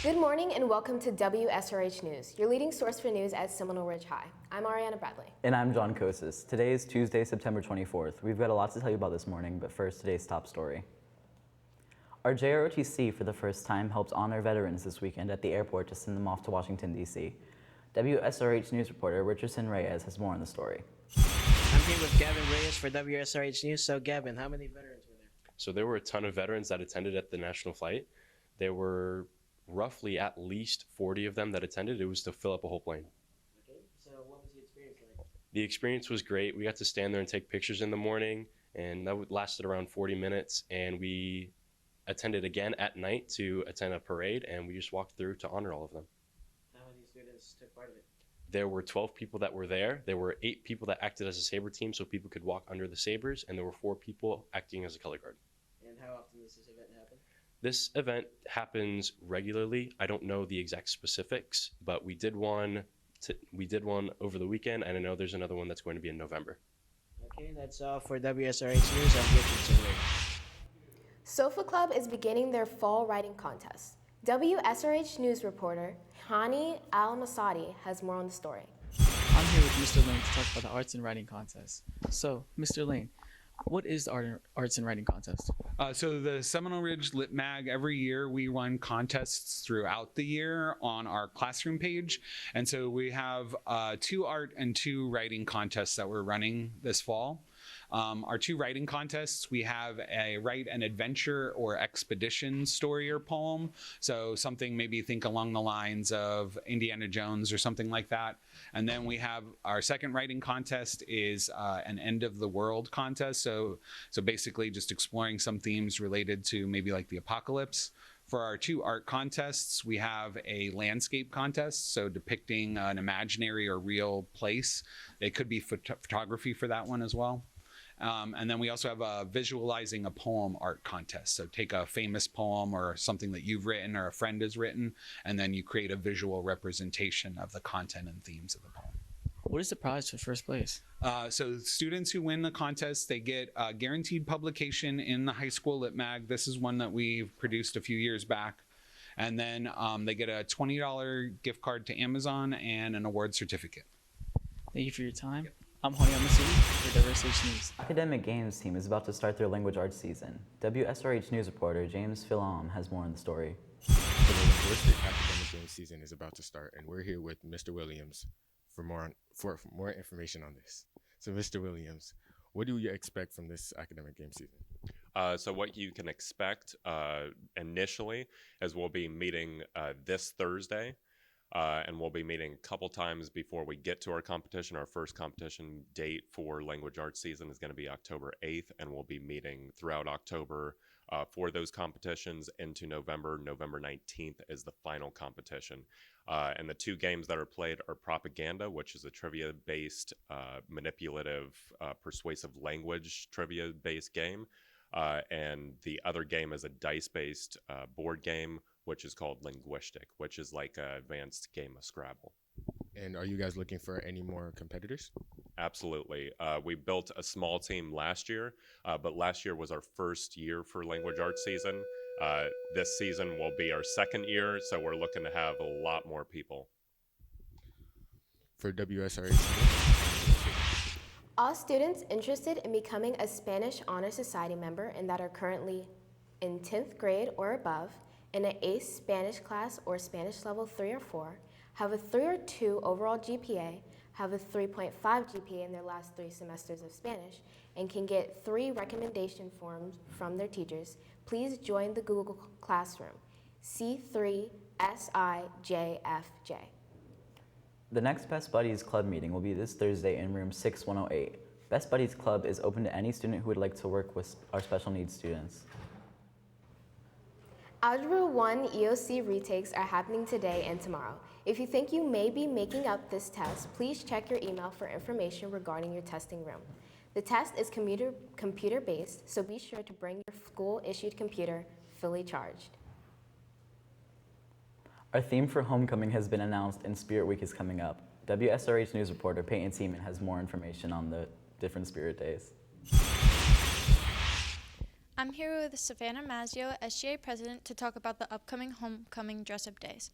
Good morning and welcome to Wsrh News, your leading source for news at Seminole Ridge High. I'm Ariana Bradley. And I'm John Kosis. Today is Tuesday, September 24th. We've got a lot to tell you about this morning, but first, today's top story. Our JROTC, for the first time, helped honor veterans this weekend at the airport to send them off to Washington, D.C. Wsrh News reporter Richardson Reyes has more on the story. I'm here with Gavin Reyes for Wsrh News. So, Gavin, how many veterans were there? So there were a ton of veterans that attended at the national flight. There were roughly at least 40 of them that attended. It was to fill up a whole plane. Okay, so what was the experience like? The experience was great. We got to stand there and take pictures in the morning, and that lasted around 40 minutes. And we attended again at night to attend a parade, and we just walked through to honor all of them. How many students took part of it? There were 12 people that were there. There were 8 people that acted as a saber team, so people could walk under the sabers, and there were 4 people acting as a color guard. And how often does this event happen? This event happens regularly. I don't know the exact specifics, but we did one over the weekend, and I know there's another one that's going to be in November. Okay, that's all for Wsrh News. I'm Richardson Reyes. Sofa Club is beginning their fall writing contest. Wsrh News reporter Hani Al-Masadi has more on the story. I'm here with Mr. Lane to talk about the Arts and Writing Contest. So, Mr. Lane, what is the Arts and Writing Contest? So the Seminole Ridge Lit Mag, every year we run contests throughout the year on our classroom page. And so we have 2 art and 2 writing contests that we're running this fall. Our 2 writing contests, we have a write an adventure or expedition story or poem. So something maybe think along the lines of Indiana Jones or something like that. And then we have our second writing contest is an end of the world contest. So basically just exploring some themes related to maybe like the apocalypse. For our 2 art contests, we have a landscape contest, so depicting an imaginary or real place. It could be photography for that one as well. And then we also have a visualizing a poem art contest. So take a famous poem or something that you've written or a friend has written, and then you create a visual representation of the content and themes of the poem. What is the prize for first place? So students who win the contest, they get a guaranteed publication in the high school Lit Mag. This is one that we've produced a few years back. And then they get a $20 gift card to Amazon and an award certificate. Thank you for your time. Yep. I'm Hani Al-Masadi for Wsrh News. Academic Games team is about to start their language arts season. Wsrh News reporter James Philom has more on the story. So the linguistic academic game season is about to start, and we're here with Mr. Williams for more information on this. So Mr. Williams, what do you expect from this academic game season? So what you can expect initially is we'll be meeting this Thursday, and we'll be meeting a couple times before we get to our competition. Our first competition date for language arts season is going to be October 8th, and we'll be meeting throughout October for those competitions into November. November 19th is the final competition. And the 2 games that are played are Propaganda, which is a trivia-based, manipulative, persuasive language trivia-based game. And the other game is a dice-based board game, which is called Linguistic, which is like an advanced game of Scrabble. And are you guys looking for any more competitors? Absolutely. We built a small team last year, but last year was our first year for language arts season. This season will be our second year, so we're looking to have a lot more people. For WSRH. All students interested in becoming a Spanish Honor Society member and that are currently in 10th grade or above, in an ACE Spanish class or Spanish level 3 or 4, have a 3 or 2 overall GPA, have a 3.5 GPA in their last 3 semesters of Spanish, and can get 3 recommendation forms from their teachers, please join the Google Classroom, C3SIJFJ. The next Best Buddies Club meeting will be this Thursday in room 6108. Best Buddies Club is open to any student who would like to work with our special needs students. Algebra 1 EOC retakes are happening today and tomorrow. If you think you may be making up this test, please check your email for information regarding your testing room. The test is computer-based, so be sure to bring your school-issued computer fully charged. Our theme for homecoming has been announced and Spirit Week is coming up. Wsrh News reporter Peyton Seaman has more information on the different Spirit days. I'm here with Savannah Mazzio, SGA president, to talk about the upcoming homecoming dress-up days.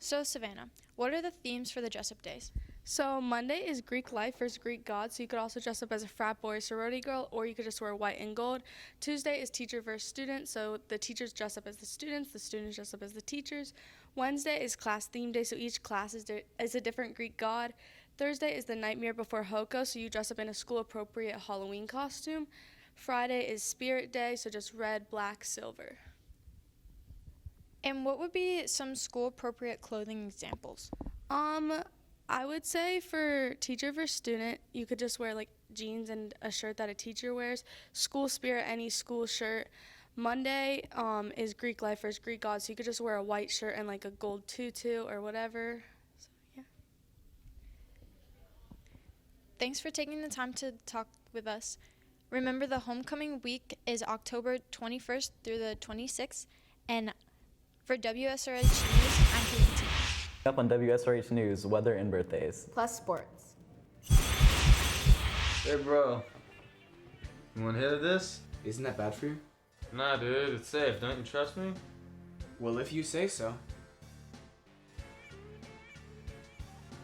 So, Savannah, what are the themes for the dress-up days? So Monday is Greek life versus Greek gods, so you could also dress up as a frat boy or sorority girl, or you could just wear white and gold. Tuesday is teacher versus student, so the teachers dress up as the students dress up as the teachers. Wednesday is class theme day, so each class is a different Greek god. Thursday is the nightmare before Hoko, so you dress up in a school-appropriate Halloween costume. Friday is spirit day, so just red, black, silver. And what would be some school-appropriate clothing examples? I would say for teacher versus student, you could just wear like jeans and a shirt that a teacher wears. School spirit, any school shirt. Monday is Greek life versus Greek gods, so you could just wear a white shirt and like a gold tutu or whatever. So, yeah. Thanks for taking the time to talk with us. Remember, the homecoming week is October 21st through the 26th, and for WSRH News, I'm Katie. Up on WSRH News, weather and birthdays. Plus sports. Hey bro, you want to hit of this? Isn't that bad for you? Nah dude, it's safe, don't you trust me? Well, if you say so.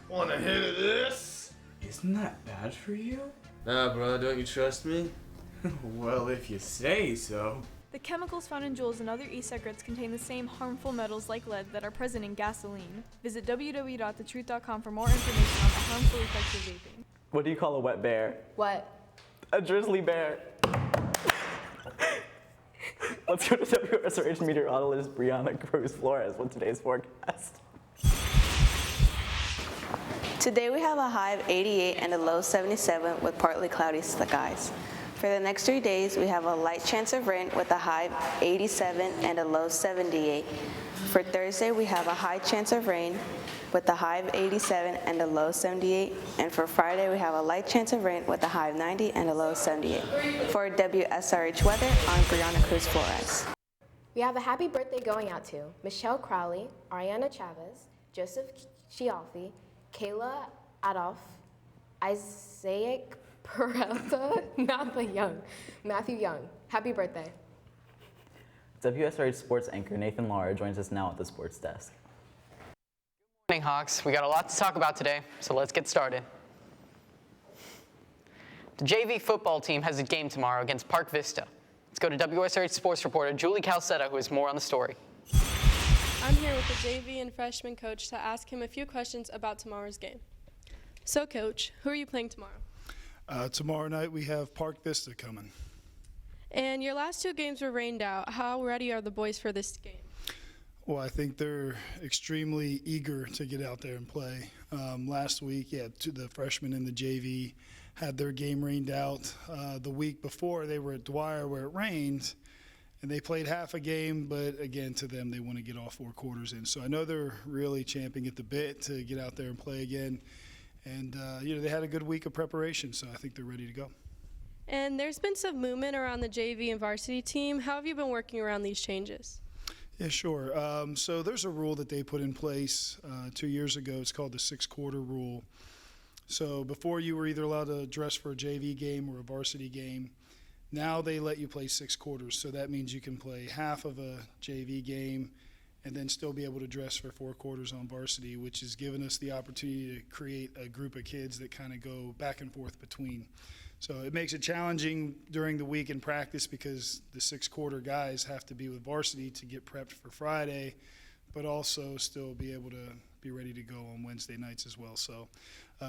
Want to hit of this? Isn't that bad for you? Nah bro, don't you trust me? Well, if you say so. The chemicals found in Juuls and other e-cigarettes contain the same harmful metals like lead that are present in gasoline. Visit www.thetruth.com for more information on the harmful effects of vaping. What do you call a wet bear? What? A drizzly bear. Let's go to WSRH meteorologist Brianna Cruz Flores with today's forecast. Today we have a high of 88 and a low 77 with partly cloudy skies. For the next 3 days, we have a light chance of rain with a high of 87 and a low 78. For Thursday, we have a high chance of rain with a high of 87 and a low 78. And for Friday, we have a light chance of rain with a high of 90 and a low 78. For WSRH weather, I'm Brianna Cruz Flores. We have a happy birthday going out to Michelle Crowley, Ariana Chavez, Joseph Chialfi, Kayla Adolf, Isaac Peralta, Matthew Young. Happy birthday. WSRH sports anchor Nathan Lara joins us now at the sports desk. Good morning, Hawks. We got a lot to talk about today, so let's get started. The JV football team has a game tomorrow against Park Vista. Let's go to WSRH sports reporter Julie Calcetta, who has more on the story. I'm here with the JV and freshman coach to ask him a few questions about tomorrow's game. So, Coach, who are you playing tomorrow? Tomorrow night we have Park Vista coming. And your last two games were rained out. How ready are the boys for this game? Well, I think they're extremely eager to get out there and play. Last week, the freshmen in the JV had their game rained out. The week before, they were at Dwyer where it rained, and they played half a game, but again, to them, they want to get all 4 quarters in. So I know they're really champing at the bit to get out there and play again. And, they had a good week of preparation, so I think they're ready to go. And there's been some movement around the JV and varsity team. How have you been working around these changes? Yeah, sure. So there's a rule that they put in place 2 years ago. It's called the 6-quarter rule. So before you were either allowed to dress for a JV game or a varsity game. Now they let you play 6 quarters. So that means you can play half of a JV game and then still be able to dress for 4 quarters on varsity, which has given us the opportunity to create a group of kids that kind of go back and forth between. So it makes it challenging during the week in practice because the 6-quarter guys have to be with varsity to get prepped for Friday, but also still be able to be ready to go on Wednesday nights as well. So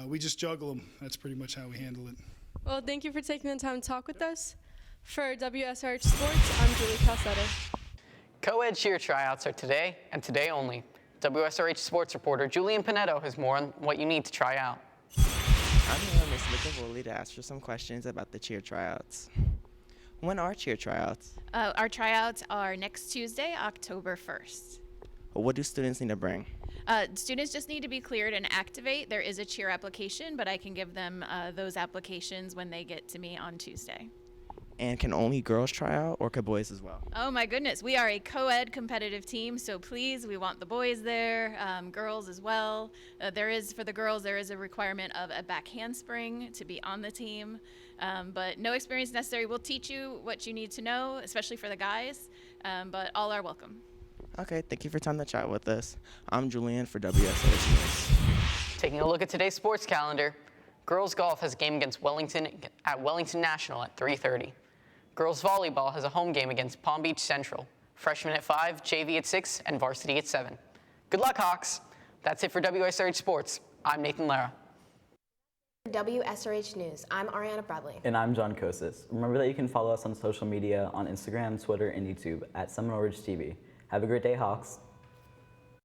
we just juggle them. That's pretty much how we handle it. Well, thank you for taking the time to talk with us. For WSRH Sports, I'm Julie Calcetta. Co-ed cheer tryouts are today and today only. WSRH sports reporter Julian Pinetto has more on what you need to try out. I'm here with Ms. Licavoli to ask her some questions about the cheer tryouts. When are cheer tryouts? Our tryouts are next Tuesday, October 1st. What do students need to bring? Students just need to be cleared and activate. There is a cheer application, but I can give them those applications when they get to me on Tuesday. And can only girls try out, or could boys as well? Oh my goodness, we are a co-ed competitive team, so please, we want the boys there, girls as well. For the girls, there is a requirement of a back handspring to be on the team, but no experience necessary. We'll teach you what you need to know, especially for the guys, but all are welcome. Okay, thank you for time to chat with us. I'm Julian for WSRH News. Taking a look at today's sports calendar, girls golf has a game against Wellington at Wellington National at 3:30. Girls volleyball has a home game against Palm Beach Central. Freshmen at 5, JV at 6, and varsity at 7. Good luck, Hawks. That's it for WSRH Sports. I'm Nathan Lara. For WSRH News, I'm Ariana Bradley. And I'm John Kosis. Remember that you can follow us on social media on Instagram, Twitter, and YouTube at Seminole Ridge TV. Have a great day, Hawks.